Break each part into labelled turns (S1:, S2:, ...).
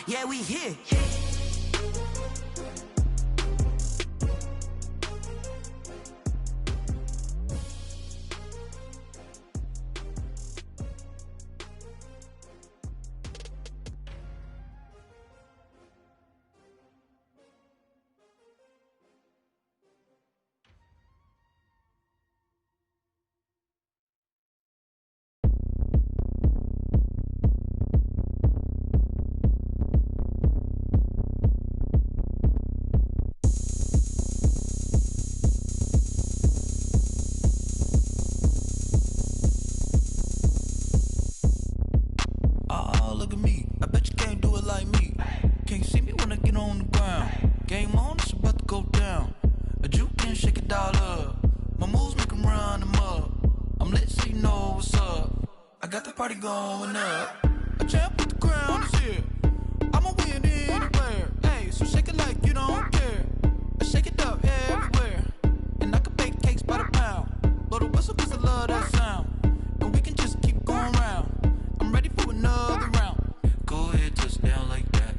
S1: Yeah, we here.
S2: Look at me, I bet you can't do it like me. Can't see me when I get on the ground. Game on, it's about to go down. A juke and shake it all up. My moves make them run them up. I'm lit so you know what's up. I got the party going up. A champ with the crown is here. I'ma win anywhere. Hey, so shake it like you don't care. I shake it up everywhere. And I can bake cakes by the pound. Blow the whistle cause I love that sound. And we can just keep going round. I'm ready for another round. Go ahead, touch down like that.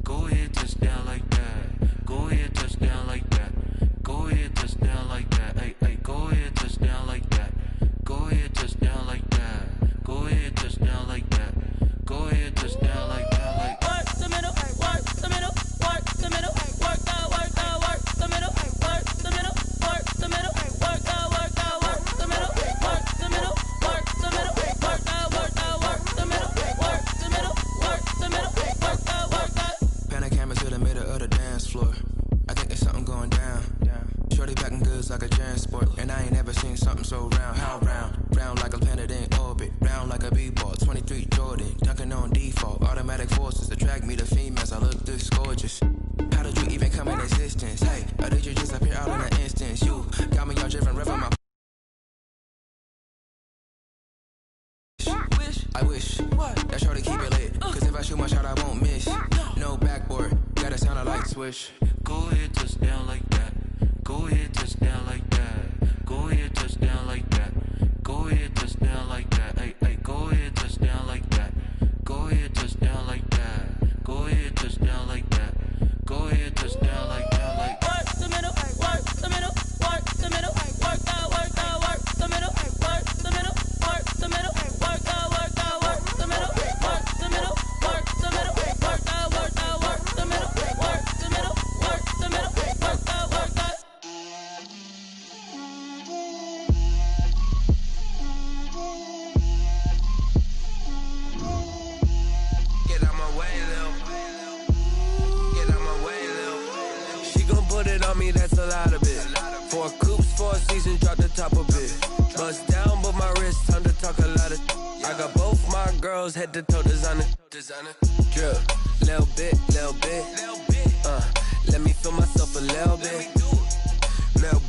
S2: Go ahead, touch down like that. Go ahead, touch down like that. Go ahead, touch down like that. Hey, hey, go ahead, touch down like that. Go ahead, touch down like that. Go ahead, touch down like that. Go ahead, touch down like that. Like
S3: work the middle, work the middle, work the middle, work out, work out, work the middle, work the middle, work the middle, work out, work out, work the middle, work the middle, work the middle, work out, work out, work the middle, work the middle, work the middle, work out, work out.
S4: Pan the camera to the middle of the dance floor. I think there's something going down. Shorty packing goods like a transport, and I ain't never seen something so round. How round? Round like a planet in orbit. Round like a b-ball. 23 Jordan, dunking on default. Automatic forces attract me to females. I look this gorgeous. How did you even come in existence? Hey, or did you just appear out in an instance? You got me all driven, revving my. I wish that shorty keep it lit. Cause if I shoot my shot, I won't miss. No backboard, gotta sound a light switch.
S2: go ahead, touch down like that. Go ahead, touch down like that. Go ahead, touch down like that. Go ahead, touch down like that. Hey, hey, go ahead, touch down like that. Go ahead, touch down like that. Go ahead, touch down like that. Go ahead, touch down like that. Like
S3: work the middle, work the middle, work the middle, work out, work out, work the middle, work the middle, work the middle, work out, work out, work the middle, work the middle, work the middle, work out, work out, work the middle, work the middle, work the middle, work out, work out.
S4: Get out my way, Lil. Get out my way, Lil. She gon' put it on me, that's a lot of it. 4 coops, 4 seasons, drop the top a bit. Bust down, but my wrist, time to talk a lot of. I got both my girls, head to toe designer. Drip, little bit, little bit. Let me feel myself a little bit. Little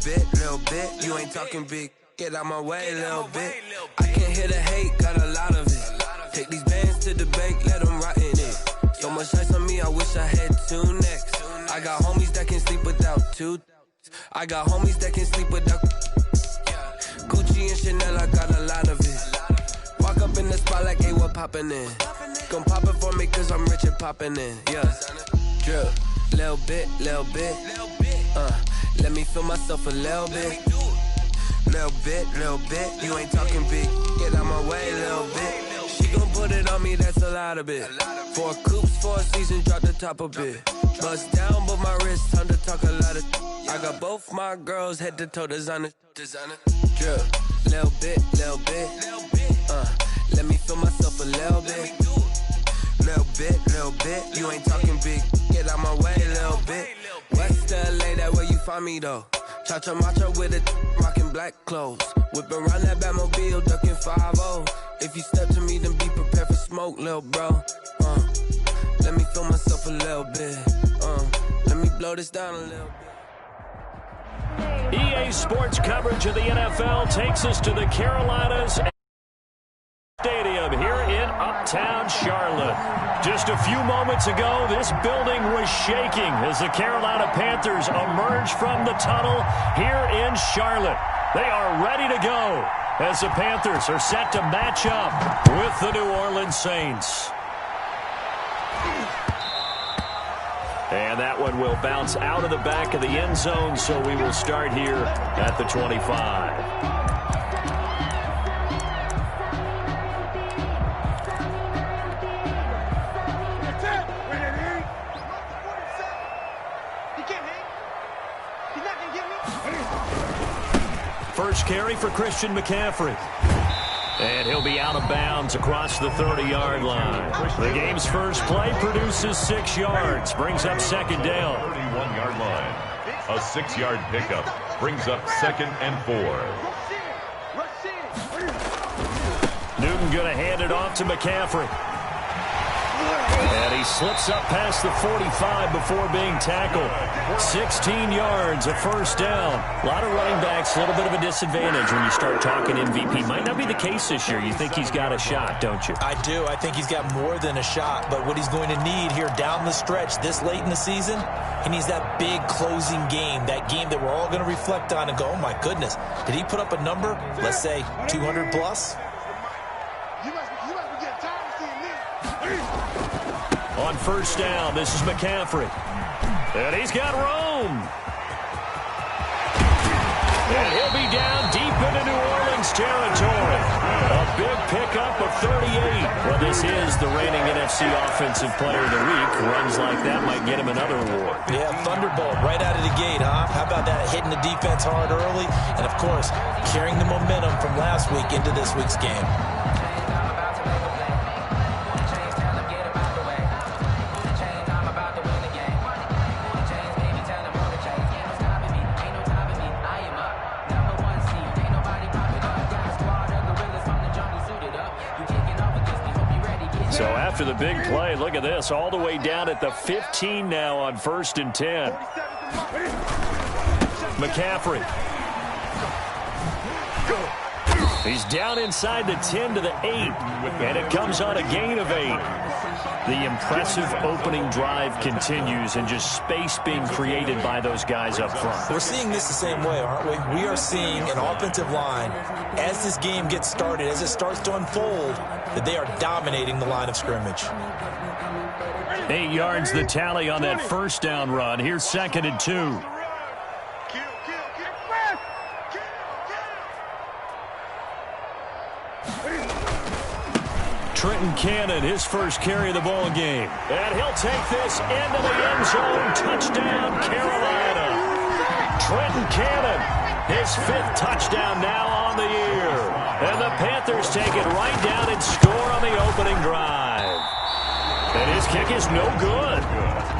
S4: bit, you ain't talking big. Get out my way, little bit. I can't hear the hate, got a lot of it. Take these bands to the bank, let them rot in it. So much ice on me, I wish I had 2 necks. I got homies that can sleep without 2. I got homies that can sleep without Gucci and Chanel, I got a lot of it. Walk up in the spot like, hey, what poppin' in? Gon' pop it for me cause I'm rich and poppin' in, yeah. Drip, little bit, little bit. Let me feel myself a little bit. Little bit, you ain't talking big. Get out my way, little bit. She gon' put it on me, that's a lot of it. 4 coops, 4 seasons, drop the top a bit. Bust down, but my wrist, time to talk a lot of. I got both my girls, head to toe designer. Drip, little bit, little bit. Let me feel myself a little bit. Little bit, you ain't talking big. Get out my way, little bit. West LA, that where you find me though. Cha-cha macha with it, rockin' black clothes. Whip around that Batmobile, ducking 5-0. If you step to me, then be prepared for smoke, lil' bro. Let me feel myself a little bit. Let me blow this down a little bit.
S5: EA Sports coverage of the NFL takes us to the Carolinas Stadium here in Uptown Charlotte. Just a few moments ago, this building was shaking as the Carolina Panthers emerged from the tunnel here in Charlotte. They are ready to go as the Panthers are set to match up with the New Orleans Saints. And that one will bounce out of the back of the end zone, so we will start here at the 25. First carry for Christian McCaffrey. And he'll be out of bounds across the 30-yard line. The game's first play produces 6 yards, brings up second down.
S1: 31-yard line. A 6-yard pickup brings up 2nd and 4.
S5: Newton going to hand it off to McCaffrey. And he slips up past the 45 before being tackled. 16 yards, a first down. A lot of running backs, a little bit of a disadvantage when you start talking MVP. Might not be the case this year. You think he's got a shot, don't you?
S6: I do. I think he's got more than a shot. But what he's going to need here down the stretch this late in the season, he needs that big closing game, that game that we're all going to reflect on and go, oh, my goodness, did he put up a number, let's say 200 plus?
S5: On first down, this is McCaffrey. And he's got room. And he'll be down deep into New Orleans territory. A big pickup of 38. Well, this is the reigning NFC Offensive Player of the Week. Runs like that might get him another award.
S6: Yeah, Thunderbolt right out of the gate, huh? How about that, hitting the defense hard early? And, of course, carrying the momentum from last week into this week's game.
S5: So after the big play, look at this, all the way down at the 15 now on 1st and 10. McCaffrey. He's down inside the 10 to the 8, and it comes on a gain of 8. The impressive opening drive continues, and just space being created by those guys up front.
S6: We're seeing this the same way, aren't we? We are seeing an offensive line, as this game gets started, as it starts to unfold, that they are dominating the line of scrimmage.
S5: 8 yards the tally on that first down run. Here's 2nd and 2. Trenton Cannon, his first carry of the ball game. And he'll take this into the end zone. Touchdown, Carolina. Trenton Cannon, his 5th touchdown now on the year. And the Panthers take it right down and score on the opening drive. And his kick is no good.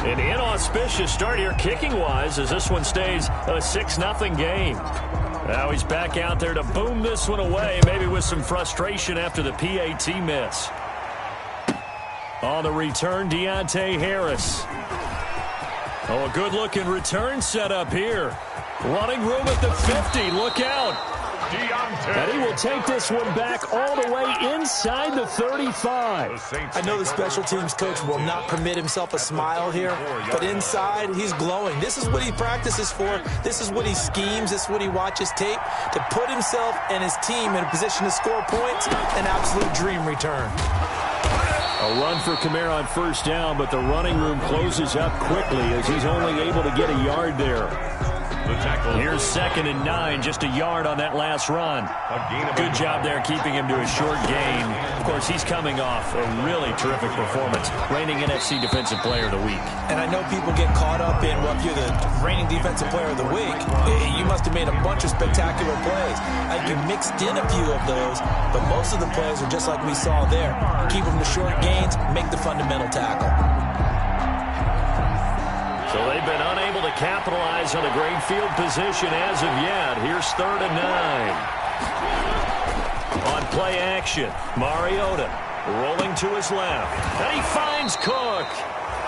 S5: An inauspicious start here kicking-wise as this one stays a 6-0 game. Now he's back out there to boom this one away, maybe with some frustration after the PAT miss. On the return, Deontay Harris. Oh, a good-looking return set up here. Running room at the 50. Look out. And he will take this one back all the way inside the 35.
S6: I know the special teams coach will not permit himself a smile here, but inside, he's glowing. This is what he practices for. This is what he schemes. This is what he watches tape. To put himself and his team in a position to score points, an absolute dream return.
S5: A run for Kamara on first down, but the running room closes up quickly as he's only able to get a yard there. Here's 2nd and 9, just a yard on that last run. Good job there keeping him to a short gain. Of course, he's coming off a really terrific performance. Reigning NFC Defensive Player of the Week.
S6: And I know people get caught up in, well, if you're the reigning Defensive Player of the Week, you must have made a bunch of spectacular plays. I think you mixed in a few of those, but most of the plays are just like we saw there. Keep them to short gains, make the fundamental tackle.
S5: So they've been unable to capitalize on a great field position as of yet. Here's 3rd and 9. On play action, Mariota rolling to his left. And he finds Cook.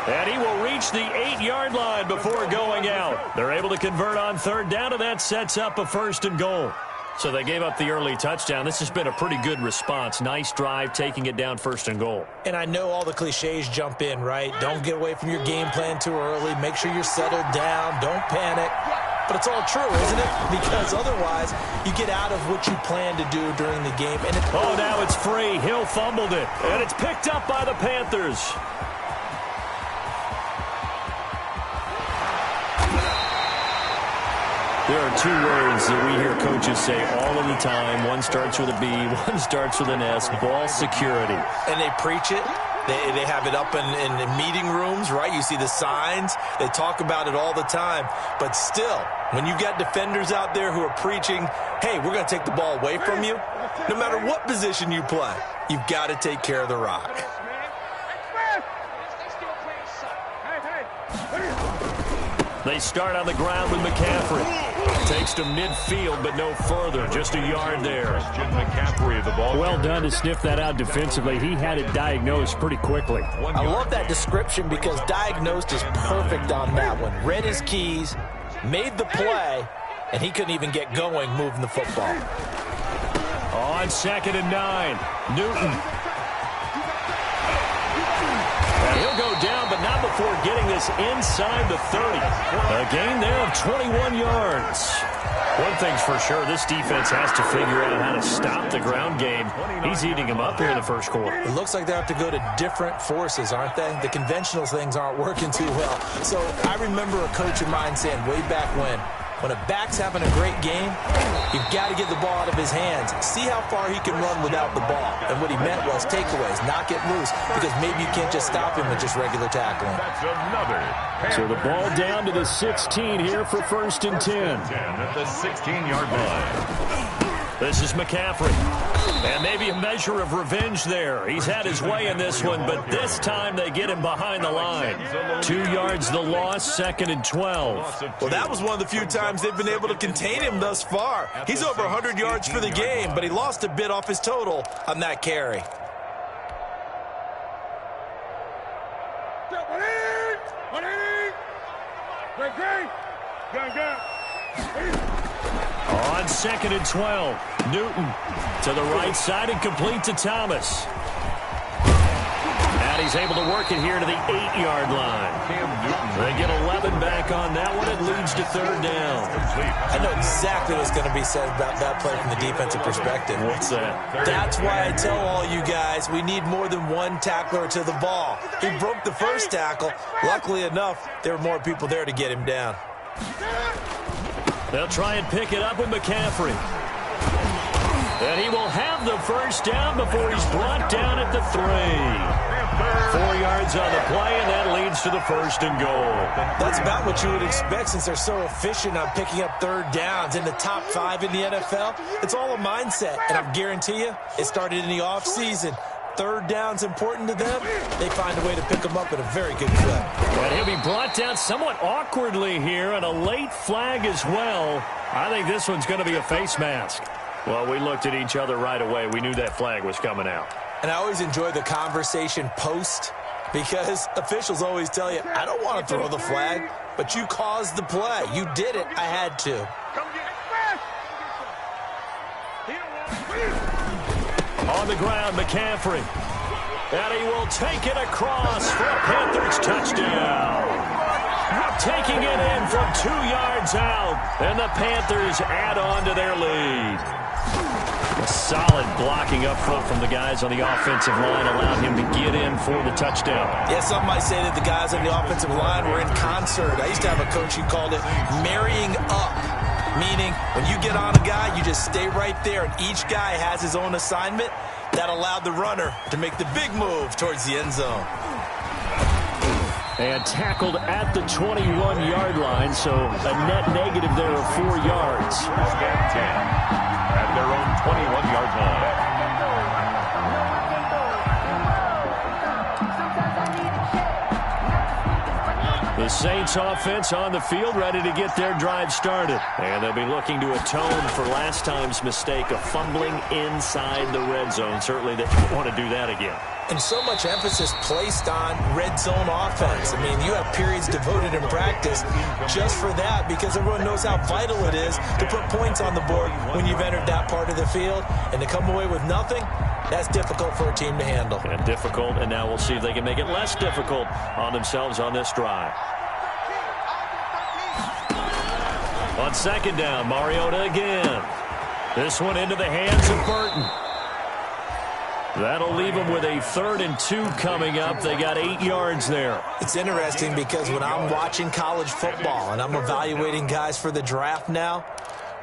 S5: And he will reach the 8-yard line before going out. They're able to convert on 3rd down, and that sets up a 1st and goal. So they gave up the early touchdown. This has been a pretty good response. Nice drive, taking it down 1st and goal.
S6: And I know all the cliches jump in, right? Don't get away from your game plan too early. Make sure you're settled down. Don't panic. But it's all true, isn't it? Because otherwise, you get out of what you plan to do during the game. And
S5: oh, now it's free. Hill fumbled it. And it's picked up by the Panthers. There are two words that we hear coaches say all of the time. One starts with a B, one starts with an S, ball security.
S6: And they preach it. They have it up in meeting rooms, right? You see the signs. They talk about it all the time. But still, when you've got defenders out there who are preaching, hey, we're going to take the ball away from you, no matter what position you play, you've got to take care of the rock.
S5: They start on the ground with McCaffrey. Takes to midfield, but no further. Just a yard there.
S1: McCaffrey, the ball.
S5: Well done to sniff that out defensively. He had it diagnosed pretty quickly.
S6: I love that description because diagnosed is perfect on that one. Read his keys, made the play, and he couldn't even get going moving the football.
S5: On 2nd and 9, Newton. And he'll go down, but not before getting this inside the 30. A gain there of 21 yards. One thing's for sure, this defense has to figure out how to stop the ground game. He's eating them up here in the first quarter.
S6: It looks like they have to go to different forces, aren't they? The conventional things aren't working too well. So I remember a coach of mine saying way back when a back's having a great game, you've got to get the ball out of his hands. See how far he can run without the ball. And what he meant was takeaways, knock it loose, because maybe you can't just stop him with just regular tackling.
S1: That's another.
S5: So the ball down to the 16 here for 1st and 10.
S1: At the 16-yard line.
S5: This is McCaffrey. And maybe a measure of revenge there. He's had his way in this one, but this time they get him behind the line. 2 yards the loss, 2nd and 12.
S6: Well, that was one of the few times they've been able to contain him thus far. He's over 100 yards for the game, but he lost a bit off his total on that carry.
S5: On 2nd and 12, Newton to the right side and complete to Thomas. And he's able to work it here to the 8-yard line. They get 11 back on that one. It leads to 3rd down.
S6: I know exactly what's going to be said about that play from the defensive perspective.
S5: What's that?
S6: That's why I tell all you guys we need more than one tackler to the ball. He broke the first tackle. Luckily enough, there were more people there to get him down.
S5: They'll try and pick it up with McCaffrey. And he will have the first down before he's brought down at the 3. 4 yards on the play, and that leads to the 1st and goal.
S6: That's about what you would expect since they're so efficient on picking up 3rd downs in the top 5 in the NFL. It's all a mindset, and I guarantee you it started in the offseason. 3rd down's important to them. They find a way to pick them up at a very good clip.
S5: And he'll be brought down somewhat awkwardly here, and a late flag as well. I think this one's going to be a face mask. Well, we looked at each other right away. We knew that flag was coming out.
S6: And I always enjoy the conversation post because officials always tell you, I don't want to throw the flag, but you caused the play. You did it. I had to.
S5: On the ground, McCaffrey. And he will take it across for a Panthers touchdown. Taking it in from 2 yards out. And the Panthers add on to their lead. A solid blocking up front from the guys on the offensive line allowed him to get in for the touchdown.
S6: Yeah, some might say that the guys on the offensive line were in concert. I used to have a coach who called it marrying up. Meaning, when you get on a guy, you just stay right there, and each guy has his own assignment. That allowed the runner to make the big move towards the end zone.
S5: And tackled at the 21-yard line, so a net negative there of 4 yards.
S1: At their own 21-yard line.
S5: The Saints offense on the field, ready to get their drive started. And they'll be looking to atone for last time's mistake of fumbling inside the red zone. Certainly they don't want to do that again.
S6: And so much emphasis placed on red zone offense. I mean, you have periods devoted in practice just for that because everyone knows how vital it is to put points on the board when you've entered that part of the field. And to come away with nothing, that's difficult for a team to handle.
S5: And difficult, and now we'll see if they can make it less difficult on themselves on this drive. On 2nd down, Mariota again. This one into the hands of Burton. That'll leave them with a 3rd and 2 coming up. They got 8 yards there.
S6: It's interesting because when I'm watching college football and I'm evaluating guys for the draft now,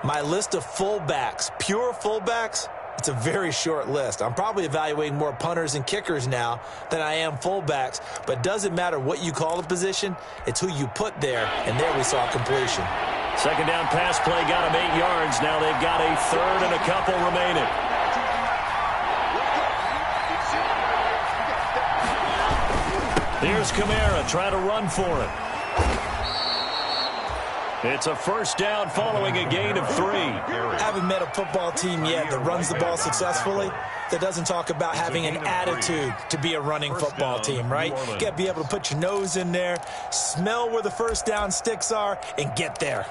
S6: my list of fullbacks, pure fullbacks, it's a very short list. I'm probably evaluating more punters and kickers now than I am fullbacks, but it doesn't matter what you call the position, it's who you put there, and there we saw completion.
S5: 2nd down pass play got them 8 yards. Now they've got a 3rd and a couple remaining. Here's Kamara trying to run for it. It's a 1st down following a gain of 3.
S6: Haven't met a football team yet that runs the ball successfully that doesn't talk about having an attitude to be a running football team, right? You got to be able to put your nose in there, smell where the 1st down sticks are, and get there.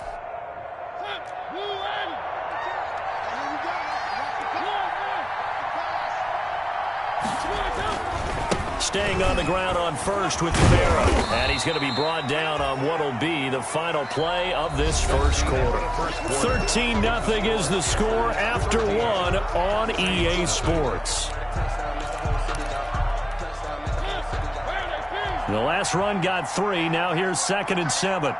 S5: Staying on the ground on 1st with Kamara. And he's going to be brought down on what will be the final play of this 1st quarter. 13-0 is the score after 1 on EA Sports. The last run got 3. Now here's 2nd and 7.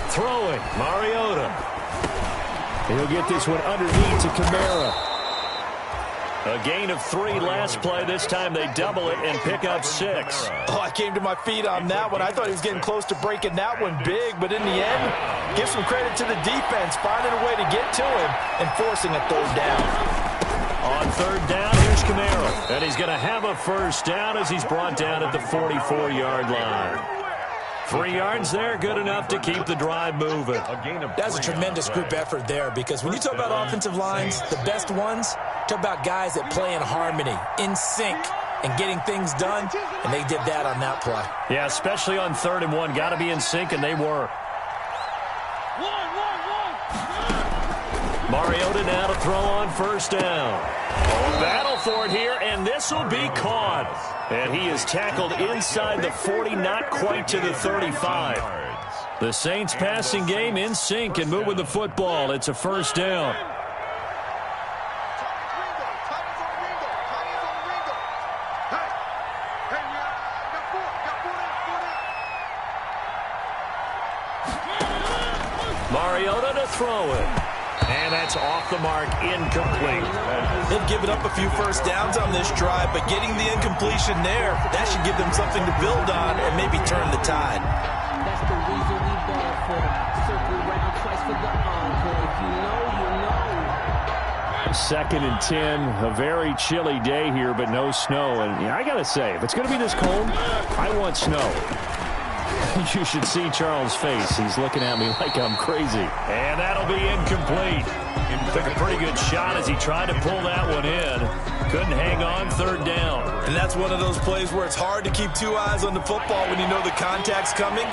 S5: Throwing, Mariota. He'll get this one underneath to Kamara. A gain of 3 last play. This time they double it and pick up 6.
S6: Oh, I came to my feet on that one. I thought he was getting close to breaking that one big, but in the end, give some credit to the defense, finding a way to get to him and forcing a 3rd down.
S5: On 3rd down, here's Kamara. And he's going to have a 1st down as he's brought down at the 44-yard line. 3 yards there, good enough to keep the drive moving.
S6: That's a tremendous group effort there because when you talk about offensive lines, the best ones, talk about guys that play in harmony, in sync, and getting things done, and they did that on that play.
S5: Yeah, especially on 3rd and 1. Got to be in sync, and they were. Mariota now to throw on 1st down. Battle for it here, and this will be caught. And he is tackled inside the 40, not quite to the 35. The Saints passing game in sync and moving the football. It's a 1st down. Mariota to throw it. And that's off the mark, incomplete.
S6: They've given up a few 1st downs on this drive, but getting the incompletion there, that should give them something to build on and maybe turn the tide.
S3: That's the reason we ball for. Circle around twice for the encore. If you know, you know.
S5: 2nd and 10, a very chilly day here, but no snow. And I got to say, if it's going to be this cold, I want snow. You should see Charles' face. He's looking at me like I'm crazy. And that'll be incomplete. Took a pretty good shot as he tried to pull that one in. Couldn't hang on 3rd down.
S6: And that's one of those plays where it's hard to keep 2 eyes on the football when you know the contact's coming,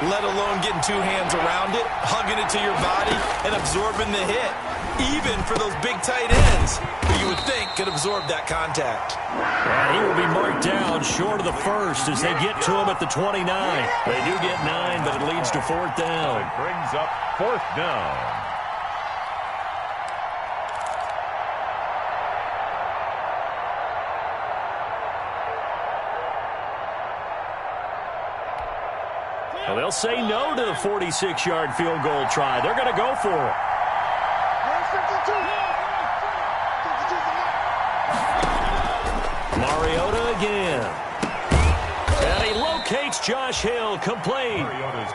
S6: let alone getting 2 hands around it, hugging it to your body, and absorbing the hit. Even for those big tight ends who you would think could absorb that contact.
S5: And he will be marked down short of the 1st as they get to him at the 29. They do get 9, but it leads to 4th down.
S1: It brings up 4th down.
S5: Well, they'll say no to the 46-yard field goal try. They're going to go for it. Mariota again. And he locates Josh Hill, complete.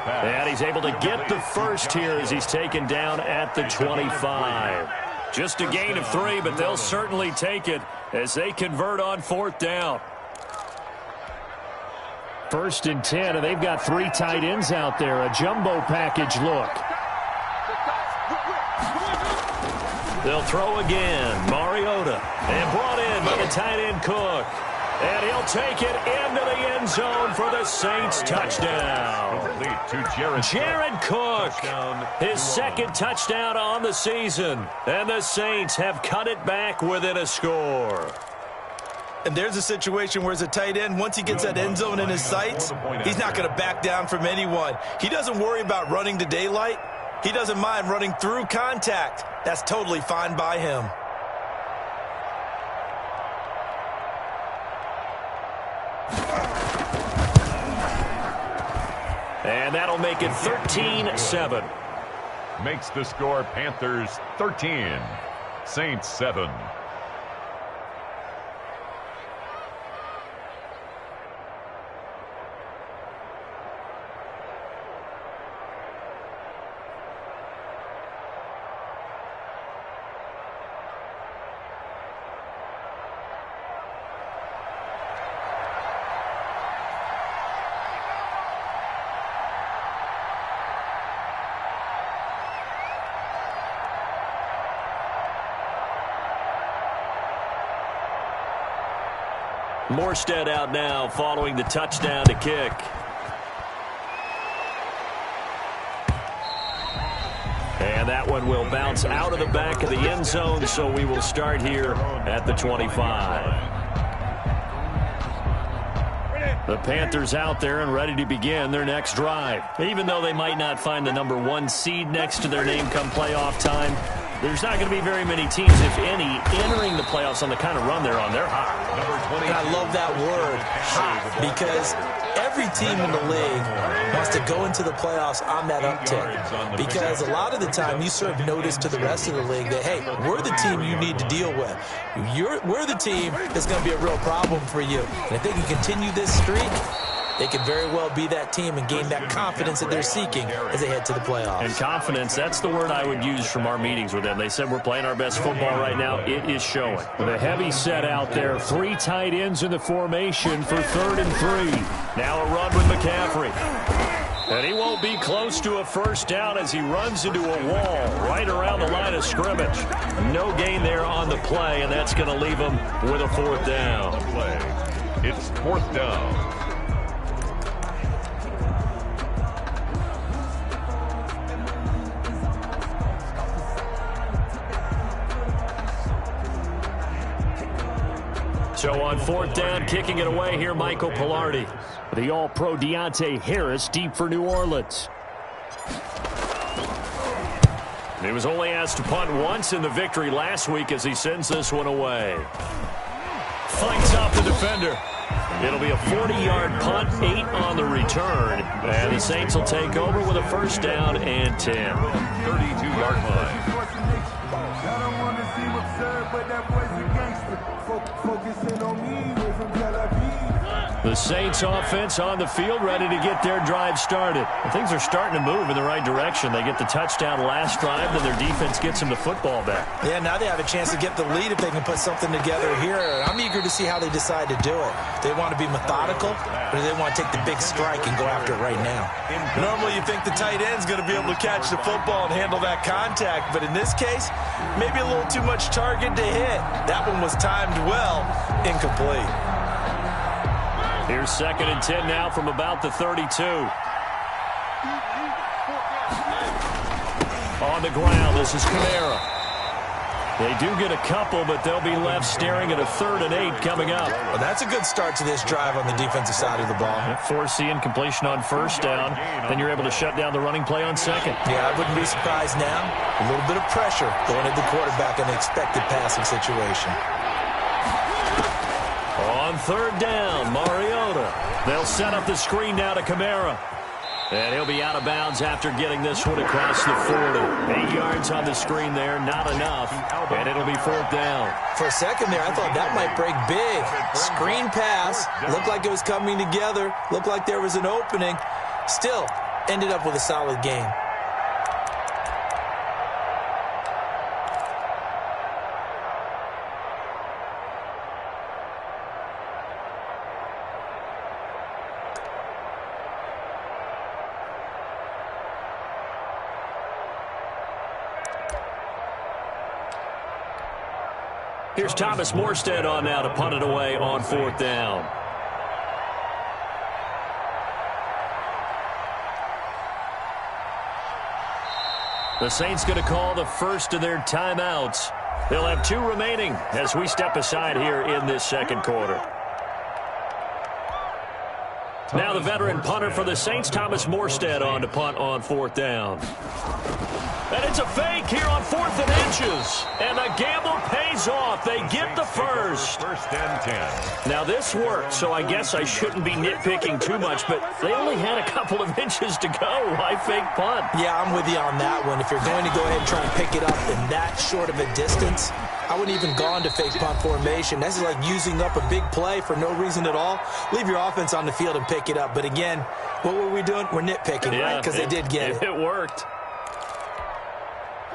S5: And he's able to get the 1st here as he's taken down at the 25. Just a gain of 3, but they'll certainly take it as they convert on 4th down. 1st and 10, and they've got 3 tight ends out there. A jumbo package look. They'll throw again. Mariota. And brought in by the tight end Cook. And he'll take it into the end zone for the Saints touchdown. Jared Cook. His 2nd touchdown on the season. And the Saints have cut it back within a score.
S6: And there's a situation where as a tight end, once he gets that end zone in his sights, he's not going to back down from anyone. He doesn't worry about running to daylight. He doesn't mind running through contact. That's totally fine by him.
S5: And that'll make it 13-7.
S1: Makes the score Panthers 13, Saints 7.
S5: Morstead out now following the touchdown to kick. And that one will bounce out of the back of the end zone, so we will start here at the 25. The Panthers out there and ready to begin their next drive. Even though they might not find the number 1 seed next to their name come playoff time, there's not going to be very many teams, if any, entering the playoffs on the kind of run they're on. They're hot.
S6: And I love that word, hot, because every team in the league wants to go into the playoffs on that uptick. Because a lot of the time you serve notice to the rest of the league that, hey, we're the team you need to deal with. We're the team that's going to be a real problem for you. And if they can continue this streak, they could very well be that team and gain that confidence that they're seeking as they head to the playoffs.
S5: And confidence, that's the word I would use from our meetings with them. They said we're playing our best football right now. It is showing. With a heavy set out there, 3 tight ends in the formation for 3rd and 3. Now a run with McCaffrey. And he won't be close to a first down as he runs into a wall right around the line of scrimmage. No gain there on the play, and that's going to leave him with a 4th down.
S1: It's 4th down.
S5: So on 4th down, kicking it away here, Michael Pilardi. The All-Pro Deontay Harris deep for New Orleans. He was only asked to punt once in the victory last week as he sends this one away. Fights off the defender. It'll be a 40-yard punt, 8 on the return. And the Saints will take over with a 1st down and 10.
S1: 32-yard line.
S5: The Saints offense on the field, ready to get their drive started. And things are starting to move in the right direction. They get the touchdown last drive, then their defense gets them the football back.
S6: Yeah, now they have a chance to get the lead if they can put something together here. I'm eager to see how they decide to do it. Do they want to be methodical, or do they want to take the big strike and go after it right now? Normally you think the tight end's going to be able to catch the football and handle that contact, but in this case, maybe a little too much target to hit. That one was timed well, incomplete.
S5: Here's 2nd and 10 now from about the 32. On the ground, this is Kamara. They do get a couple, but they'll be left staring at a 3rd and 8 coming up.
S6: Well, that's a good start to this drive on the defensive side of the ball.
S5: Force the incompletion on 1st down. Then you're able to shut down the running play on 2nd.
S6: Yeah, I wouldn't be surprised now. A little bit of pressure going at the quarterback in the expected passing situation.
S5: On 3rd down, Mariota. They'll set up the screen now to Kamara. And he'll be out of bounds after getting this one across the 40. 8 yards on the screen there, not enough. And it'll be 4th down.
S6: For a second there, I thought that might break big. Screen pass. Looked like it was coming together. Looked like there was an opening. Still, ended up with a solid game.
S5: Here's Thomas Morstead on now to punt it away on 4th down. The Saints going to call the first of their timeouts. They'll have 2 remaining as we step aside here in this 2nd quarter. Now the veteran punter for the Saints, Thomas Morstead, on to punt on 4th down. And it's a fake here on 4th and inches. And the gamble pays off. They get the first.
S1: First and 10.
S5: Now, this worked, so I guess I shouldn't be nitpicking too much, but they only had a couple of inches to go. Why fake punt?
S6: Yeah, I'm with you on that one. If you're going to go ahead and try and pick it up in that short of a distance, I wouldn't even gone to fake punt formation. This is like using up a big play for no reason at all. Leave your offense on the field and pick it up. But again, what were we doing? We're nitpicking, right? Because they did get it.
S5: It worked.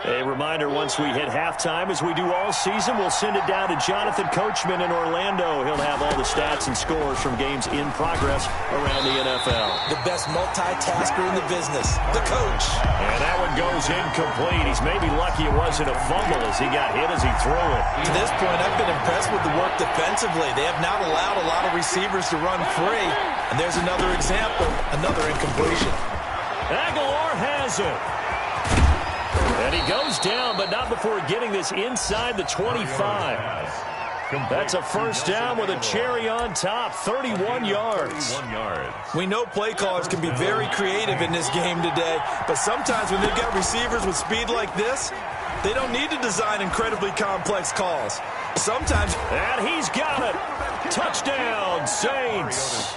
S5: A reminder, once we hit halftime, as we do all season, we'll send it down to Jonathan Coachman in Orlando. He'll have all the stats and scores from games in progress around the NFL.
S6: The best multitasker in the business, the coach.
S5: And that one goes incomplete. He's maybe lucky it wasn't a fumble as he got hit as he threw it.
S6: To this point, I've been impressed with the work defensively. They have not allowed a lot of receivers to run free. And there's another example, another incompletion.
S5: Aguilar has it. And he goes down, but not before getting this inside the 25. That's a first down with a cherry on top, 31 yards.
S6: We know play callers can be very creative in this game today, but sometimes when they've got receivers with speed like this, they don't need to design incredibly complex calls. Sometimes...
S5: And he's got it. Touchdown, Saints.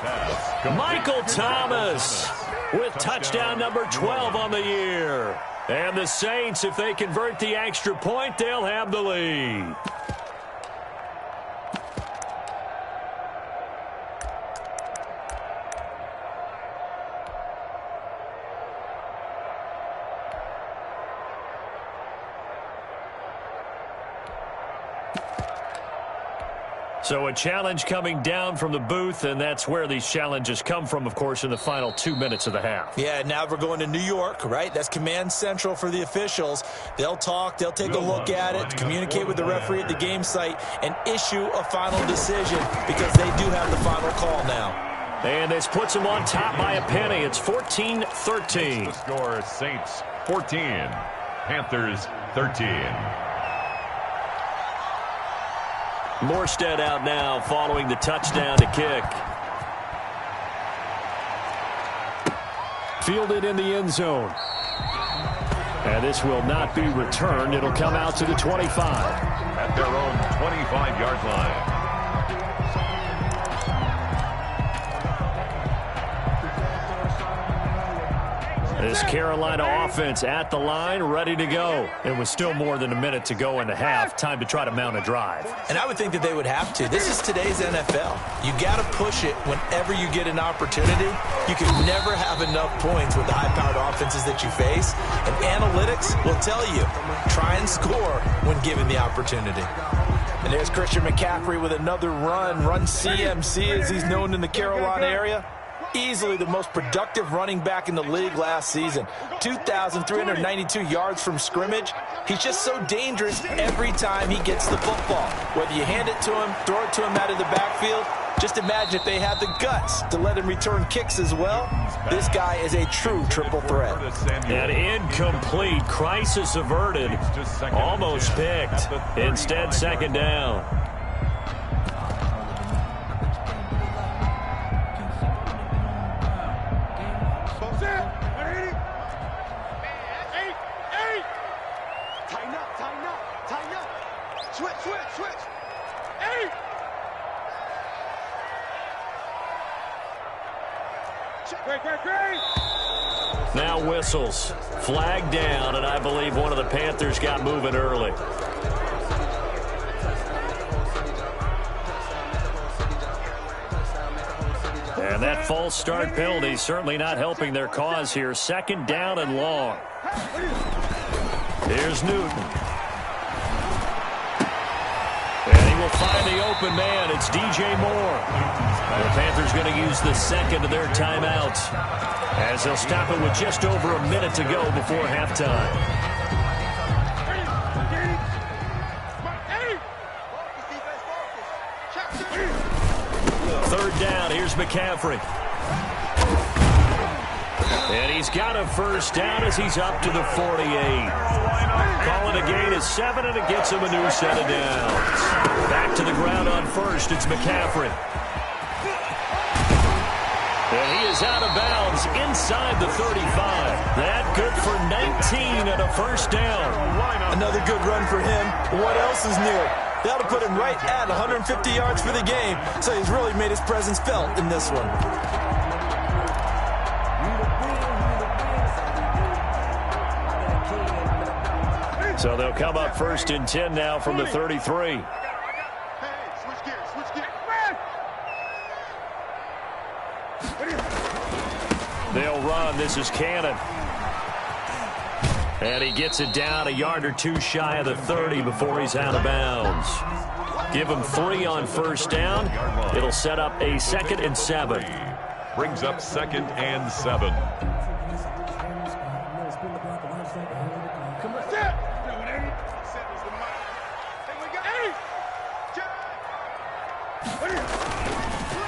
S5: Michael Thomas with touchdown number 12 on the year. And the Saints, if they convert the extra point, they'll have the lead. So a challenge coming down from the booth, and that's where these challenges come from, of course, in the final 2 minutes of the half.
S6: Yeah, now we're going to New York, right? That's command central for the officials. They'll talk, they'll take a look at it, communicate with the referee at the game site, and issue a final decision because they do have the final call now.
S5: And this puts them on top by a penny. It's 14-13.
S1: The score, Saints 14, Panthers 13.
S5: Morstead out now following the touchdown to kick. Fielded in the end zone. And this will not be returned. It'll come out to the 25.
S1: At their own 25-yard line.
S5: This Carolina offense at the line, ready to go. It was still more than a minute to go in the half. Time to try to mount a drive.
S6: And I would think that they would have to. This is today's NFL. You got to push it whenever you get an opportunity. You can never have enough points with the high-powered offenses that you face. And analytics will tell you, try and score when given the opportunity. And there's Christian McCaffrey with another run CMC as he's known in the Carolina area. Easily the most productive running back in the league last season. 2,392 yards from scrimmage. He's just so dangerous every time he gets the football. Whether you hand it to him, throw it to him out of the backfield, just imagine if they had the guts to let him return kicks as well. This guy is a true triple threat.
S5: An incomplete, crisis averted, almost picked. Instead, second down. Now whistles. Flag down, and I believe one of the Panthers got moving early. And that false start penalty certainly not helping their cause here. Second down and long. Here's Newton. And he will find the open man. It's DJ Moore. The Panthers going to use the second of their timeouts as they'll stop it with just over a minute to go before halftime. Third down, here's McCaffrey. And he's got a first down as he's up to the 48. Calling a gain of 7, and it gets him a new set of downs. Back to the ground on first, it's McCaffrey. And he is out of bounds inside the 35. That good for 19 and a first down.
S6: Another good run for him. What else is new? That'll put him right at 150 yards for the game, so he's really made his presence felt in this one.
S5: So they'll come up 1st and 10 now from the 33. They'll run. This is Cannon. And he gets it down a yard or two shy of the 30 before he's out of bounds. Give him 3 on first down. It'll set up a 2nd and 7.
S1: Brings up 2nd and 7.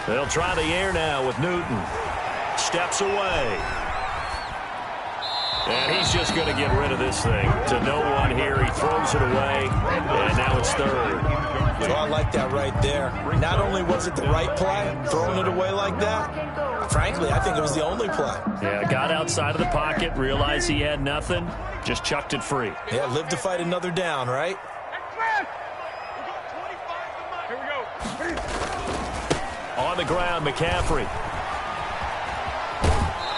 S5: They'll try the air now with Newton. Steps away. And he's just going to get rid of this thing. To no one here. He throws it away. And now it's 3rd.
S6: So I like that right there. Not only was it the right play, throwing it away like that, frankly, I think it was the only play.
S5: Yeah, got outside of the pocket, realized he had nothing, just chucked it free.
S6: Yeah, live to fight another down, right?
S5: On the ground, McCaffrey.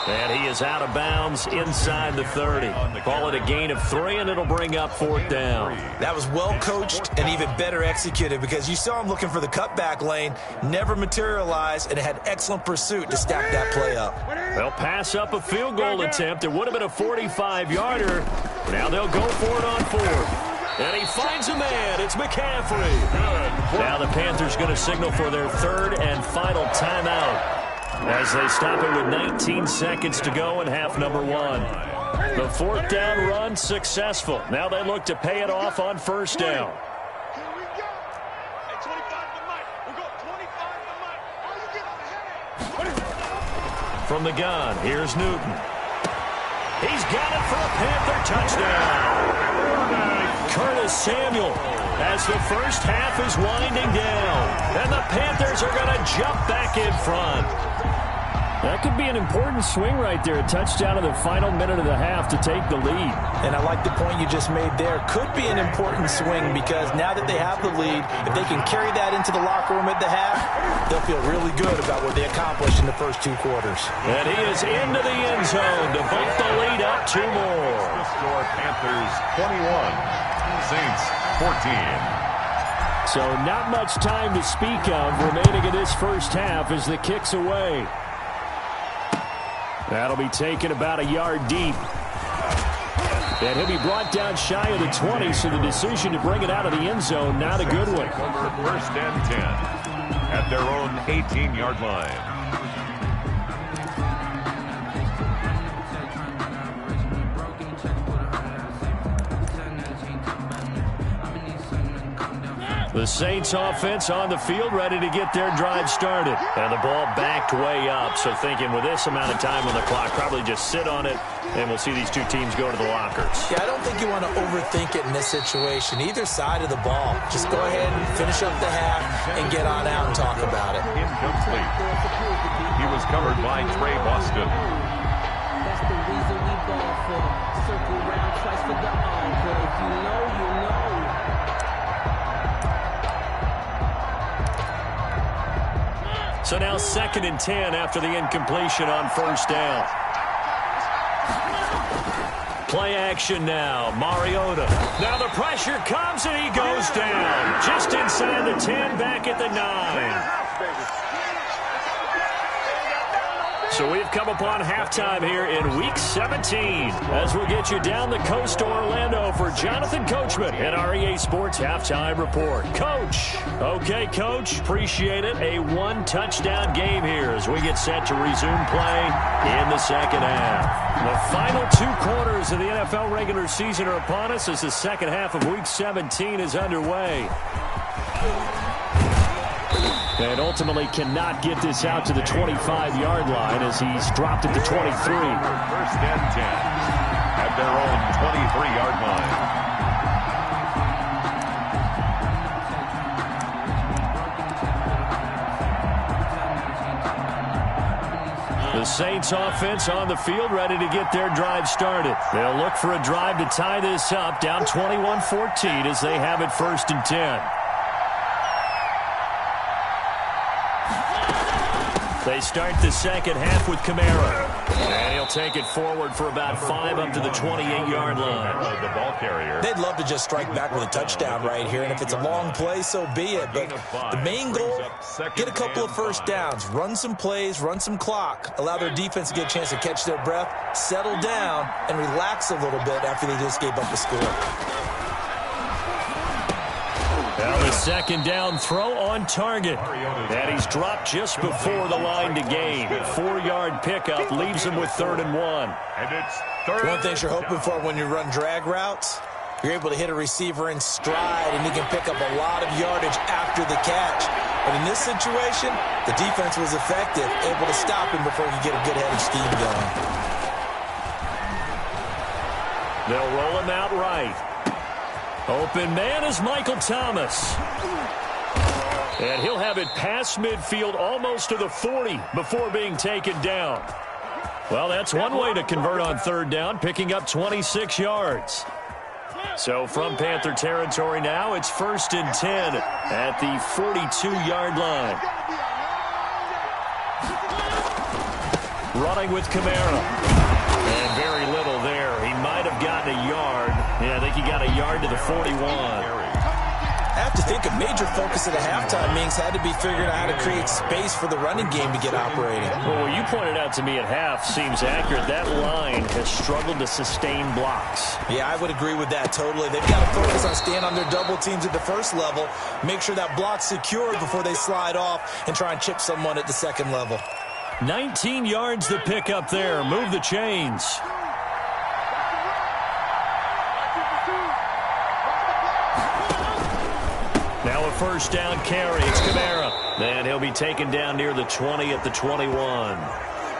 S5: And he is out of bounds inside the 30. Call it a gain of 3, and it'll bring up 4th down.
S6: That was well coached and even better executed because you saw him looking for the cutback lane, never materialized, and had excellent pursuit to stack that play up.
S5: They'll pass up a field goal attempt. It would have been a 45-yarder. Now they'll go for it on 4th. And he finds a man. It's McCaffrey. Now the Panthers going to signal for their 3rd and final timeout as they stop it with 19 seconds to go in half number 1. The 4th down run successful. Now they look to pay it off on first down. From the gun, here's Newton. He's got it for a Panther touchdown. Curtis Samuel as the first half is winding down. And the Panthers are going to jump back in front.
S7: That could be an important swing right there. A touchdown in the final minute of the half to take the lead.
S6: And I like the point you just made there. Could be an important swing because now that they have the lead, if they can carry that into the locker room at the half, they'll feel really good about what they accomplished in the first 2 quarters.
S5: And he is into the end zone to bump the lead up 2 more.
S1: The score, Panthers 21, Saints 14.
S7: So not much time to speak of remaining in this first half as the kick's away.
S5: That'll be taken about a yard deep. And he'll be brought down shy of the 20, so the decision to bring it out of the end zone, not a good one.
S1: Over 1st and 10 at their own 18-yard line.
S5: The Saints offense on the field, ready to get their drive started. And the ball backed way up, so thinking with this amount of time on the clock, probably just sit on it, and we'll see these 2 teams go to the lockers.
S6: Yeah, I don't think you want to overthink it in this situation. Either side of the ball. Just go ahead and finish up the half and get on out and talk about it.
S1: Incomplete. He was covered by Trey Boston.
S3: That's the reason we ball for. Circle around twice for the encore. If you know, you know.
S5: So now 2nd and 10 after the incompletion on first down. Play action now. Mariota. Now the pressure comes and he goes down. Just inside the 10, back at the 9. So we've come upon halftime here in Week 17 as we'll get you down the coast to Orlando for Jonathan Coachman at our EA Sports Halftime Report. Coach. Okay, Coach. Appreciate it. A 1-touchdown game here as we get set to resume play in the second half. The final 2 quarters of the NFL regular season are upon us as the second half of Week 17 is underway. And ultimately cannot get this out to the 25-yard line as he's dropped it to 23.
S1: 1st and 10 at their own 23-yard line.
S5: Saints offense on the field, ready to get their drive started. They'll look for a drive to tie this up, down 21-14 as they have it 1st and 10. They start the second half with Kamara. And he'll take it forward for about 5 up to the 28-yard line.
S1: The ball carrier.
S6: They'd love to just strike back with a touchdown right here, and if it's a long play, so be it. But the main goal, get a couple of first downs, run some plays, run some clock, allow their defense to get a chance to catch their breath, settle down, and relax a little bit after they just gave up the score.
S5: Now the second down throw on target. And he's dropped just before the line to gain. 4-yard pickup leaves him with 3rd and 1.
S1: And it's 3rd.
S6: One thing you're hoping for when you run drag routes, you're able to hit a receiver in stride, and he can pick up a lot of yardage after the catch. But in this situation, the defense was effective, able to stop him before he could get a good-headed scheme going.
S5: They'll roll him out right. Open man is Michael Thomas. And he'll have it past midfield almost to the 40 before being taken down. Well, that's one way to convert on 3rd down, picking up 26 yards. So from Panther territory now, it's 1st and 10 at the 42-yard line. Running with Kamara. And very little there. He might have gotten a yard. Yeah, I think he got a yard to the 41.
S6: I have to think a major focus at a halftime means had to be figuring out how to create space for the running game to get operating.
S5: Well, what you pointed out to me at half seems accurate. That line has struggled to sustain blocks.
S6: Yeah, I would agree with that totally. They've got to focus on staying on their double teams at the first level, make sure that block's secured before they slide off and try and chip someone at the second level.
S5: 19 yards to pick up there. Move the chains. Now a 1st down carry. It's Kamara. And he'll be taken down near the 20 at the 21.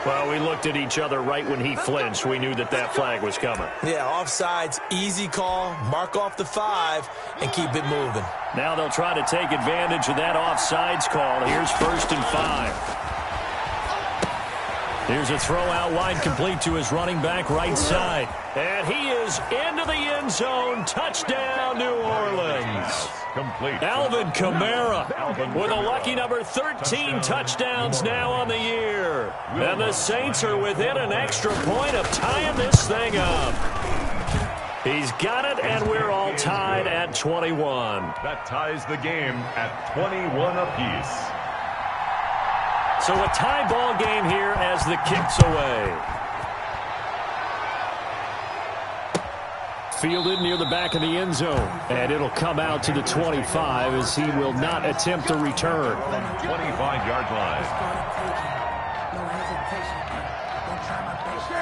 S5: Well, we looked at each other right when he flinched. We knew that that flag was coming.
S6: Yeah, offsides, easy call, mark off the 5, and keep it moving.
S5: Now they'll try to take advantage of that offsides call. Here's 1st and 5. Here's a throw out wide, complete to his running back right side. And he is into the end zone. Touchdown, New Orleans.
S1: Complete.
S5: Alvin Kamara with a lucky number 13 touchdowns now on the year. And the Saints are within an extra point of tying this thing up. He's got it, and we're all tied at 21.
S1: That ties the game at 21 apiece.
S5: So a tie ball game here as the kick's away. Fielded near the back of the end zone. And it'll come out to the 25 as he will not attempt a return.
S1: 25-yard line.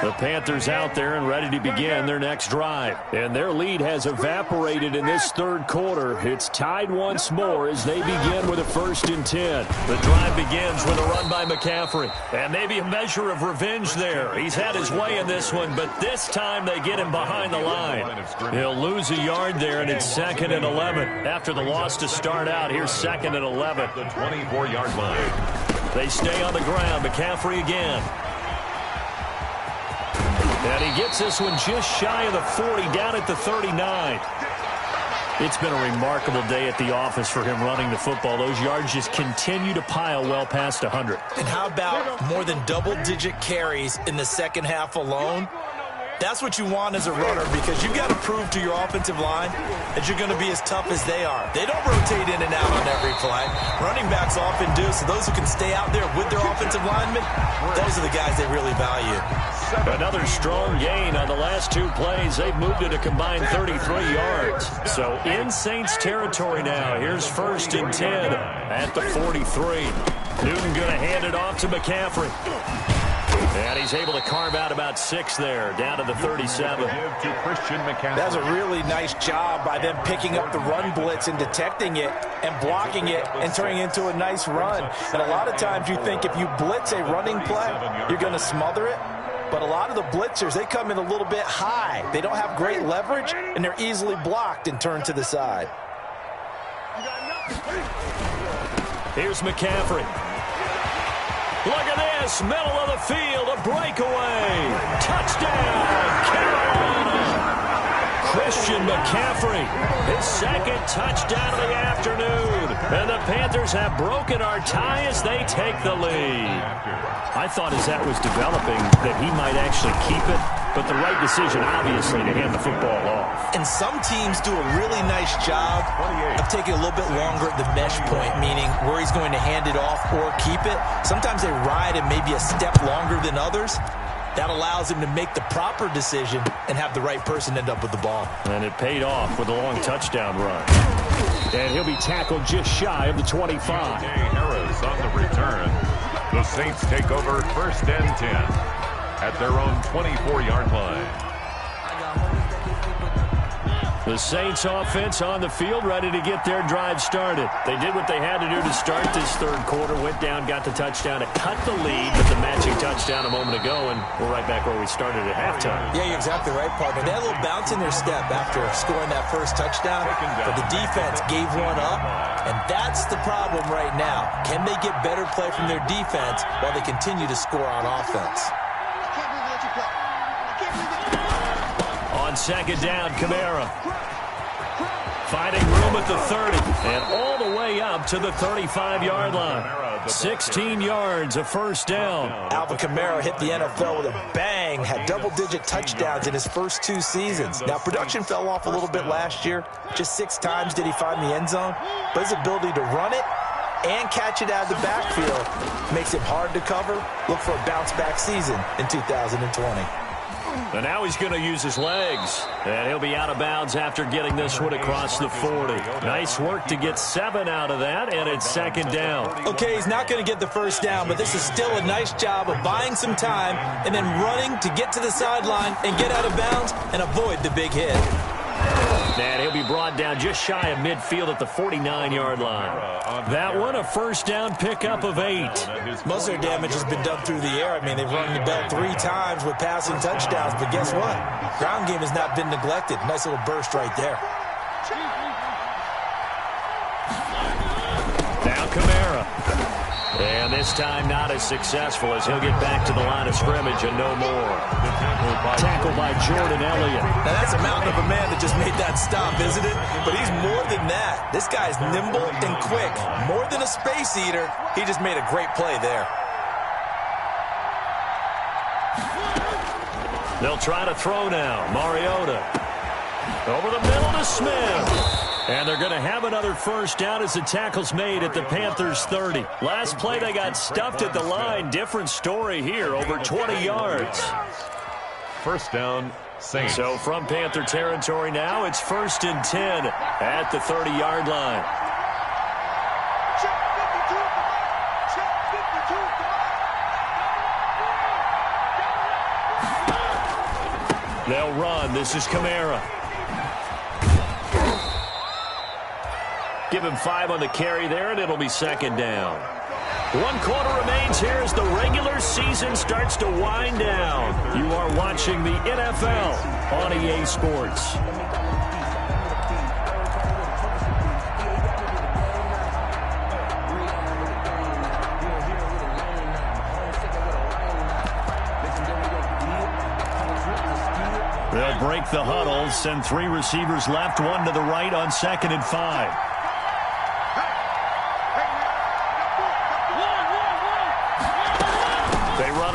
S5: The Panthers out there and ready to begin their next drive. And their lead has evaporated in this 3rd quarter. It's tied once more as they begin with a 1st and 10. The drive begins with a run by McCaffrey. And maybe a measure of revenge there. He's had his way in this one, but this time they get him behind the line. He'll lose a yard there, and it's 2nd and 11. After the loss to start out, here's 2nd and 11.
S1: The 24-yard line.
S5: They stay on the ground. McCaffrey again. And he gets this one just shy of the 40, down at the 39. It's been a remarkable day at the office for him running the football. Those yards just continue to pile well past 100.
S6: And how about more than double-digit carries in the second half alone? That's what you want as a runner, because you've got to prove to your offensive line that you're going to be as tough as they are. They don't rotate in and out on every play. Running backs often do, so those who can stay out there with their offensive linemen, those are the guys they really value.
S5: Another strong gain on the last 2 plays. They've moved it a combined 33 yards. So in Saints territory now. Here's 1st and 10 at the 43. Newton going to hand it off to McCaffrey. And he's able to carve out about 6 there, down to the 37.
S6: That's a really nice job by them picking up the run blitz and detecting it and blocking it and turning it into a nice run. And a lot of times you think if you blitz a running play, you're going to smother it. But a lot of the blitzers, they come in a little bit high. They don't have great leverage, and they're easily blocked and turned to the side.
S5: Here's McCaffrey. Look at this, middle of the field, a breakaway. Touchdown, Carolina. Christian McCaffrey, his second touchdown of the afternoon. And the Panthers have broken our tie as they take the lead.
S7: I thought as that was developing that he might actually keep it, but the right decision, obviously, to hand the football off.
S6: And some teams do a really nice job of taking a little bit longer at the mesh point, meaning where he's going to hand it off or keep it. Sometimes they ride it maybe a step longer than others. That allows him to make the proper decision and have the right person end up with the ball.
S7: And it paid off with a long touchdown run. And he'll be tackled just shy of the 25.
S1: Harris on the return. The Saints take over 1st and 10 at their own 24-yard line.
S7: The Saints offense on the field, ready to get their drive started. They did what they had to do to start this third quarter, went down, got the touchdown to cut the lead with the matching touchdown a moment ago, and we're right back where we started at halftime.
S6: Yeah, you're exactly right, partner. They had a little bounce in their step after scoring that first touchdown, but the defense gave one up, and that's the problem right now. Can they get better play from their defense while they continue to score on offense?
S5: On second down, Kamara. Finding room at the 30 and all the way up to the 35-yard line. 16 yards, a first down.
S6: Alvin Kamara hit the NFL with a bang, had double-digit touchdowns in his first 2 seasons. Now, production fell off a little bit last year. Just 6 times did he find the end zone. But his ability to run it and catch it out of the backfield makes him hard to cover. Look for a bounce-back season in 2020.
S5: And now he's going to use his legs. And he'll be out of bounds after getting this one across the 40. Nice work to get 7 out of that, and it's second down.
S6: Okay, he's not going to get the first down, but this is still a nice job of buying some time and then running to get to the sideline and get out of bounds and avoid the big hit.
S5: And he'll be brought down just shy of midfield at the 49-yard line. That one, a first down pickup of 8.
S6: Most of their damage has been done through the air. I mean, they've rung the bell 3 times with passing touchdowns, but guess what? Ground game has not been neglected. Nice little burst right there.
S5: Now Kamara. And this time not as successful as he'll get back to the line of scrimmage and no more. Tackled by Jordan Elliott.
S6: Now that's a mountain of a man that just made that stop, isn't it? But he's more than that. This guy's nimble and quick. More than a space eater, he just made a great play there.
S5: They'll try to throw now. Mariota. Over the middle to Smith. And they're going to have another first down as the tackle's made at the Panthers 30. Last play, they got stuffed at the line. Different story here, over 20 yards.
S1: First down, Saints.
S5: So from Panther territory now, it's 1st and 10 at the 30-yard line. They'll run. This is Kamara. Give him 5 on the carry there, and it'll be second down. 1 quarter remains here as the regular season starts to wind down. You are watching the NFL on EA Sports. They'll break the huddle, send 3 receivers left, 1 to the right on 2nd and 5.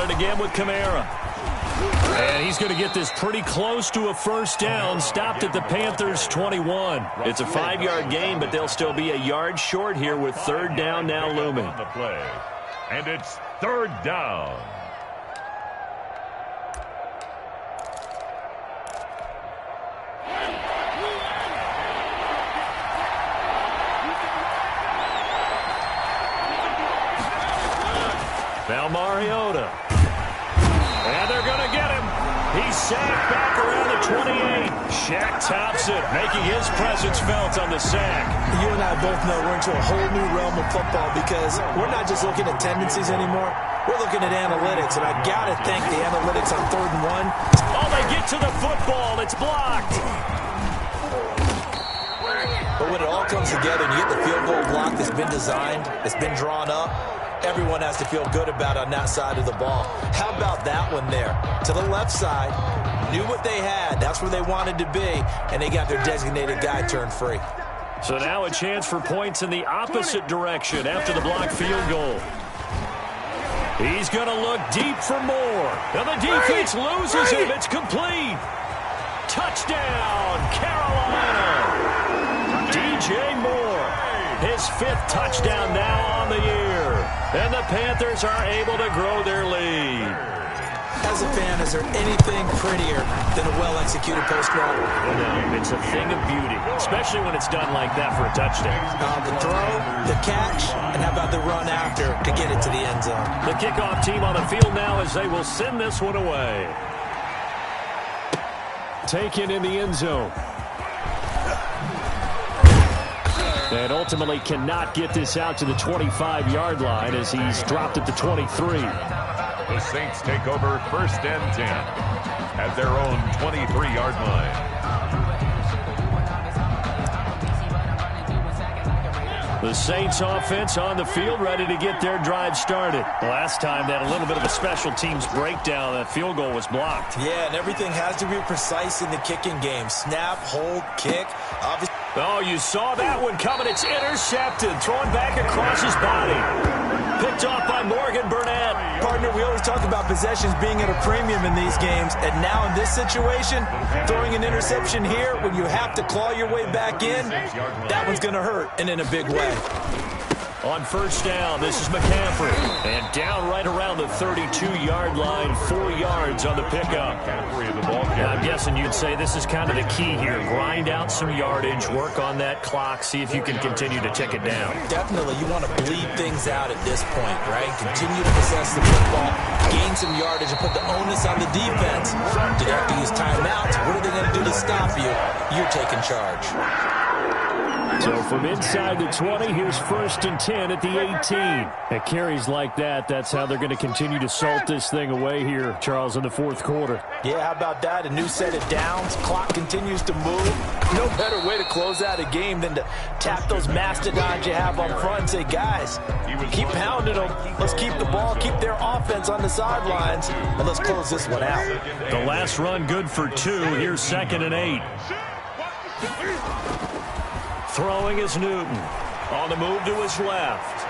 S5: Again with Kamara. And he's going to get this pretty close to a first down. Stopped at the Panthers 21. It's a 5-yard gain, but they'll still be a yard short here with 3rd down now looming.
S1: And it's 3rd down.
S5: Now Mariota. And they're going to get him. He's sacked back around the 28. Shaq tops it, making his presence felt on the sack.
S6: You and I both know we're into a whole new realm of football because we're not just looking at tendencies anymore. We're looking at analytics, and I got to thank the analytics on 3rd and 1.
S5: Oh, they get to the football. It's blocked.
S6: But when it all comes together and you get the field goal block that's been designed, that's been drawn up, everyone has to feel good about on that side of the ball. How about that one there? To the left side, knew what they had. That's where they wanted to be, and they got their designated guy turned free.
S5: So now a chance for points in the opposite direction after the blocked field goal. He's going to look deep for more. And the defense loses him. It's complete. Touchdown, Carolina. DJ Moore, his 5th touchdown now on the year. And the Panthers are able to grow their lead.
S6: As a fan, is there anything prettier than a well-executed post route?
S5: No, it's a thing of beauty, especially when it's done like that for a touchdown.
S6: The throw, the catch, and how about the run after to get it to the end zone?
S5: The kickoff team on the field now as they will send this one away. Taken in the end zone. And ultimately cannot get this out to the 25-yard line as he's dropped at the 23.
S1: The Saints take over 1st and 10 at their own 23-yard line.
S5: The Saints offense on the field ready to get their drive started. Last time they had a little bit of a special teams breakdown. That field goal was blocked.
S6: Yeah, and everything has to be precise in the kicking game. Snap, hold, kick. Obviously.
S5: Oh, you saw that one coming. It's intercepted. Thrown back across his body. Picked off by Morgan Burnett.
S6: Partner, we always talk about possessions being at a premium in these games. And now in this situation, throwing an interception here when you have to claw your way back in, that one's going to hurt, and in a big way.
S5: On 1st down, this is McCaffrey. And down right around the 32-yard line, 4 yards on the pickup. I'm guessing you'd say this is kind of the key here. Grind out some yardage, work on that clock, see if you can continue to tick it down.
S6: Definitely, you want to bleed things out at this point, right? Continue to possess the football, gain some yardage, and put the onus on the defense. Do they have to use timeouts? What are they going to do to stop you? You're taking charge.
S5: So from inside the 20, here's 1st and 10 at the 18. At carries like that, that's how they're going to continue to salt this thing away here, Charles, in the 4th quarter.
S6: Yeah, how about that? A new set of downs. Clock continues to move. No better way to close out a game than to tap those mastodons you have on front and say, guys, keep pounding them. Let's keep the ball, keep their offense on the sidelines, and let's close this one out.
S5: The last run good for 2. Here's 2nd and 8. Throwing is Newton. On the move to his left.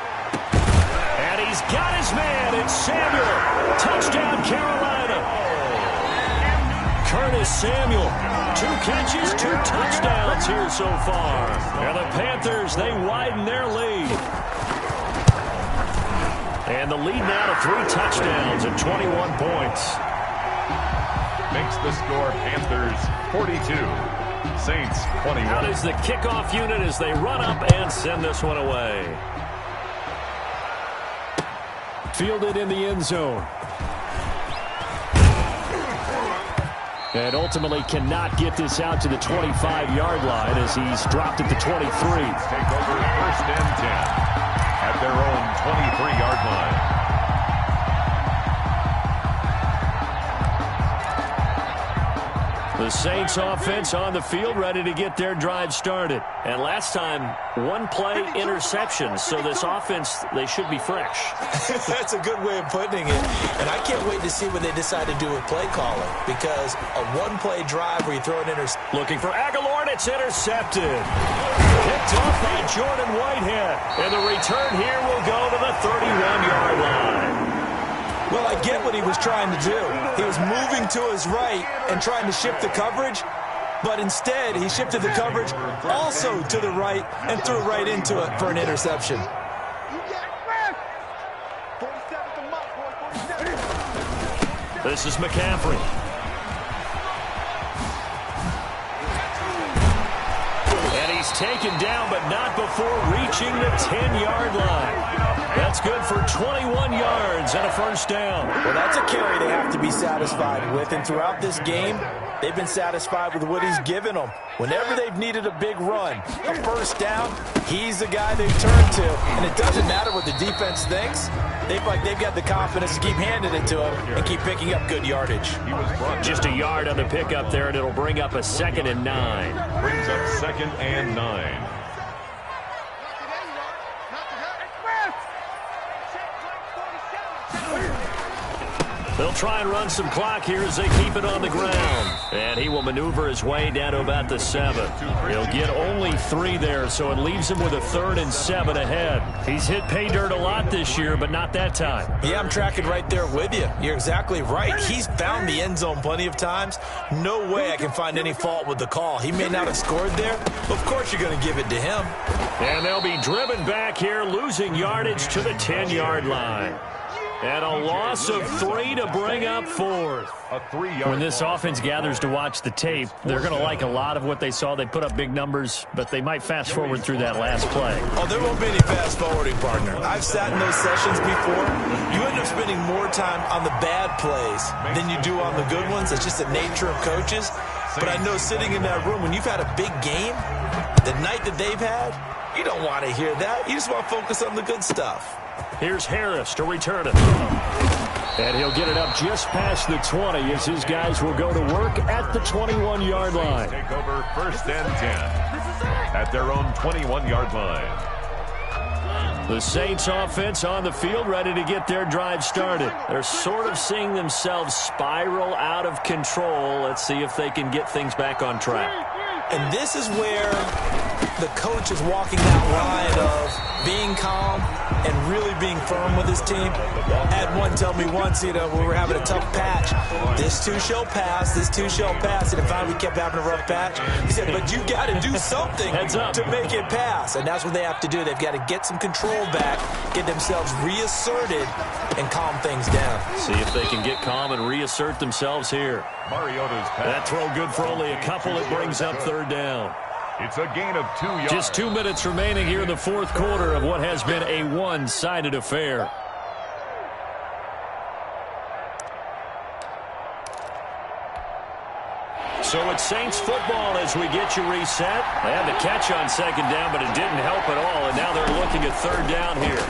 S5: And he's got his man. It's Samuel. Touchdown, Carolina. Curtis Samuel. 2 catches, 2 touchdowns here so far. And the Panthers, they widen their lead. And the lead now to 3 touchdowns and 21 points.
S1: Makes the score Panthers 42. Saints 21.
S5: Out is the kickoff unit as they run up and send this one away. Fielded in the end zone. And ultimately cannot get this out to the 25-yard line as he's dropped at the 23.
S1: Take over 1st and 10 at their own 23-yard line.
S5: The Saints offense on the field ready to get their drive started. And last time, 1-play interception. So this offense, they should be fresh.
S6: That's a good way of putting it. And I can't wait to see what they decide to do with play calling. Because a 1-play drive where you throw an interception.
S5: Looking for Aguilar, and it's intercepted. Picked off by Jordan Whitehead. And the return here will go to the 31-yard line.
S6: Well, I get what he was trying to do. He was moving to his right and trying to shift the coverage, but instead he shifted the coverage also to the right and threw right into it for an interception.
S5: This is McCaffrey. And he's taken down, but not before reaching the 10-yard line. That's good for 21 yards and a 1st down.
S6: Well, that's a carry they have to be satisfied with. And throughout this game, they've been satisfied with what he's given them. Whenever they've needed a big run, a 1st down, he's the guy they've turned to. And it doesn't matter what the defense thinks. They've got the confidence to keep handing it to him and keep picking up good yardage.
S5: Just a yard on the pickup there, and it'll bring up a 2nd and 9.
S1: Brings up 2nd and 9.
S5: They'll try and run some clock here as they keep it on the ground. And he will maneuver his way down to about the 7. He'll get only 3 there, so it leaves him with a 3rd and 7 ahead. He's hit pay dirt a lot this year, but not that time.
S6: Yeah, I'm tracking right there with you. You're exactly right. He's found the end zone plenty of times. No way I can find any fault with the call. He may not have scored there, but of course you're going to give it to him.
S5: And they'll be driven back here, losing yardage to the 10-yard line. And a loss of 3 to bring up 4th. When this offense gathers to watch the tape, they're going to like a lot of what they saw. They put up big numbers, but they might fast forward through that last play.
S6: Oh, there won't be any fast forwarding, partner. I've sat in those sessions before. You end up spending more time on the bad plays than you do on the good ones. It's just the nature of coaches. But I know sitting in that room, when you've had a big game, the night that they've had, you don't want to hear that. You just want to focus on the good stuff.
S5: Here's Harris to return it. And he'll get it up just past the 20 as his guys will go to work at the 21-yard line.
S1: Take over 1st and 10 at their own 21-yard line.
S5: The Saints offense on the field, ready to get their drive started. They're sort of seeing themselves spiral out of control. Let's see if they can get things back on track.
S6: And this is where the coach is walking that line of being calm and really being firm with his team. I had one tell me once, we were having a tough patch. This too shall pass, this too shall pass. And finally we kept having a rough patch. He said, but you got to do something to make it pass. And that's what they have to do. They've got to get some control back, get themselves reasserted, and calm things down.
S5: See if they can get calm and reassert themselves here.
S1: Mariota's pass.
S5: That throw good for only a couple. It brings up 3rd down.
S1: It's a gain of 2 yards.
S5: Just 2 minutes remaining here in the 4th quarter of what has been a one-sided affair. So it's Saints football as we get you reset. They had the catch on 2nd down, but it didn't help at all, and now they're looking at 3rd down here.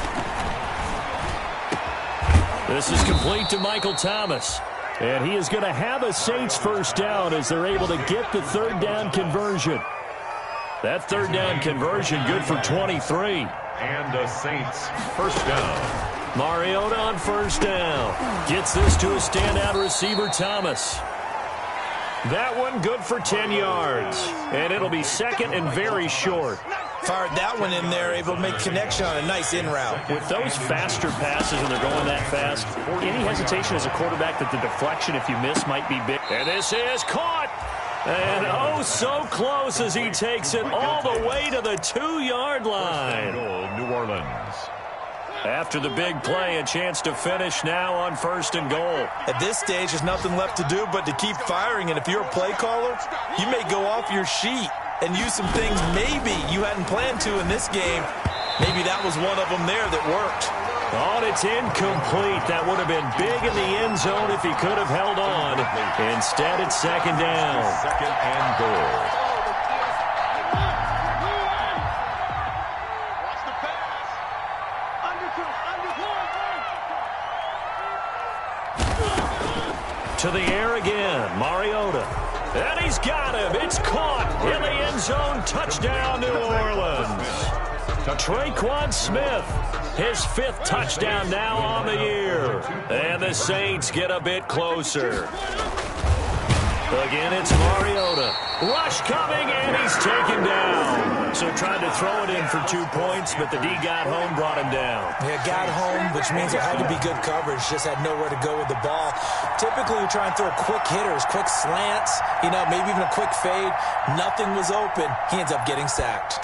S5: This is complete to Michael Thomas. And he is going to have a Saints 1st down as they're able to get the 3rd down conversion. That 3rd down conversion good for 23.
S1: And the Saints 1st down.
S5: Mariota on 1st down. Gets this to a standout receiver, Thomas. That one good for 10 yards. And it'll be 2nd and very short.
S6: Fired that one in there, able to make connection on a nice in route.
S5: With those faster passes and they're going that fast, any hesitation as a quarterback that the deflection, if you miss, might be big. And this is caught. And oh, so close as he takes it all the way to the 2-yard line.
S1: New Orleans.
S5: After the big play, a chance to finish now on 1st and goal.
S6: At this stage, there's nothing left to do but to keep firing. And if you're a play caller, you may go off your sheet and use some things maybe you hadn't planned to in this game. Maybe that was one of them there that worked.
S5: Oh, and it's incomplete. That would have been big in the end zone if he could have held on. Instead, it's 2nd down.
S1: 2nd and goal.
S5: To the air again, Mariota. And he's got him. It's caught in the end zone. Touchdown, New Orleans. Traquan Smith, his 5th touchdown now on the year. And the Saints get a bit closer. Again, it's Mariota. Rush coming, and he's taken down. So tried to throw it in for 2 points, but the D got home, brought him down.
S6: Yeah, got home, which means it had to be good coverage. Just had nowhere to go with the ball. Typically, we try and throw quick hitters, quick slants, maybe even a quick fade. Nothing was open. He ends up getting sacked.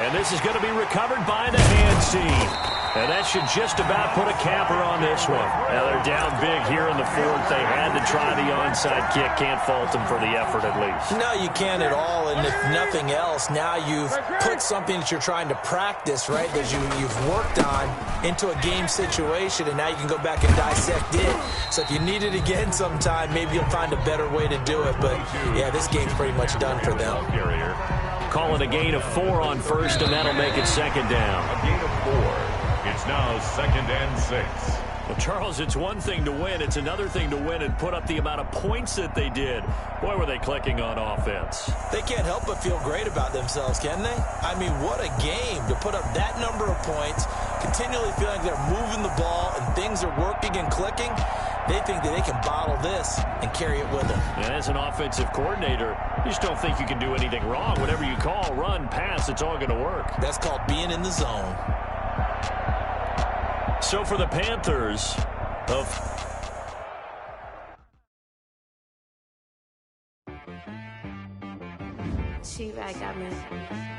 S5: And this is going to be recovered by the hands team. And that should just about put a capper on this one. Now they're down big here in the 4th. They had to try the onside kick. Can't fault them for the effort at least.
S6: No, you can't at all. And if nothing else, now you've put something that you're trying to practice, right, that you've worked on into a game situation, and now you can go back and dissect it. So if you need it again sometime, maybe you'll find a better way to do it. But, yeah, this game's pretty much done for them.
S5: Call it a gain of 4 on 1st, and that'll make it 2nd down.
S1: A gain of 4. It's now 2nd and 6.
S5: Well, Charles, it's one thing to win. It's another thing to win and put up the amount of points that they did. Boy, were they clicking on offense.
S6: They can't help but feel great about themselves, can they? I mean, what a game to put up that number of points, continually feeling like they're moving the ball and things are working and clicking. They think that they can bottle this and carry it with them.
S7: And as an offensive coordinator, you just don't think you can do anything wrong. Whatever you call, run, pass, it's all going to work.
S6: That's called being in the zone.
S7: So for the Panthers,
S8: She right got me.